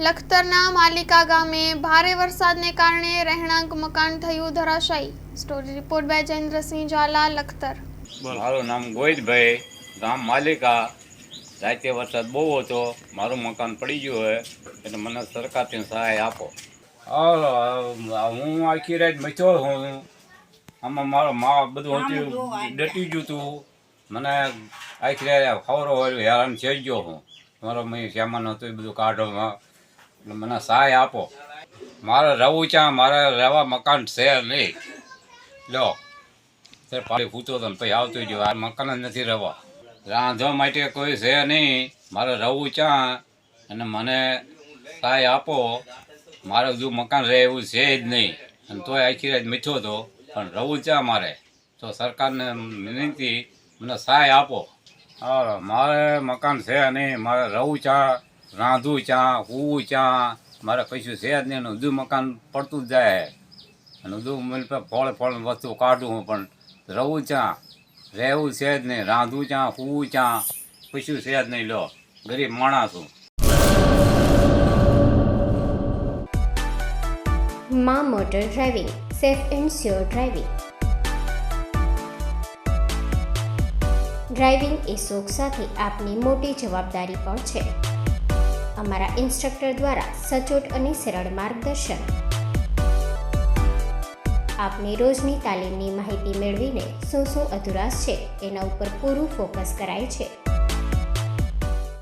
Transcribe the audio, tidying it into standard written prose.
લખતરના માલિકા ગામે ભારે વરસાદને કારણે રહેણાંક મકાન થયું ધરાશાયી। Story report by Jayendrasinh Zala, Lakhtar. મારું નામ ગોવિંદભાઈ, ગામ માલિકા। રાતે વરસાદ બહુ હતો, મારું મકાન પડી ગયું હોય એટલે મને સરકારથી સહાય આપો। હું આખી રાત મચ્યો છું, આમાં મારો બધું ડટી ગયું હતું। મને આખી રાત ખવરો હોય હેરાન થઈ ગયો હું। મારો સામાન હતો એ બધું કાઢવામાં, એટલે મને સહાય આપો। મારે રહેવું ક્યાં? મારે રહેવા મકાન છે નહીં। લો સર પાણી પૂછો તો પછી આવતું ગયો, આ મકાન જ નથી રહેવા। રાંધવા માટે કોઈ છે નહીં, મારે રહેવું ક્યાં? અને મને સહાય આપો। મારે જો મકાન રહે એવું છે જ નહીં, અને તોય આખી રાત મીઠો હતો, પણ રહેવું ક્યાં મારે? તો સરકારને વિનંતી, મને સહાય આપો। હા, મારે મકાન છે નહીં, મારે રહેવું ક્યાં? રાંધવું ક્યાં? સૂવું ક્યાં? મારે કશું છે જ નહીં, બધું મકાન પડતું જ જાય, અને બધું મને ફળ વસ્તુ કાઢું હું, પણ રહેવું ક્યાં? રહેવું છે જ નહીં, રાંધવું ક્યાં? સૂવું ક્યાં? કશું છે જ નહીં। લો ગરીબ માણસ છું। Maa motor driving, safe and sure driving. Driving એ શોખ સાથે આપની મોટી જવાબદારી પણ છે। અમારા ઇન્સ્ટ્રક્ટર દ્વારા સચોટ અને સરળ માર્ગદર્શન। આપની રોજની તાલીમની માહિતી મેળવીને શું અધુરાશ છે એના ઉપર પૂરું ફોકસ કરાય છે।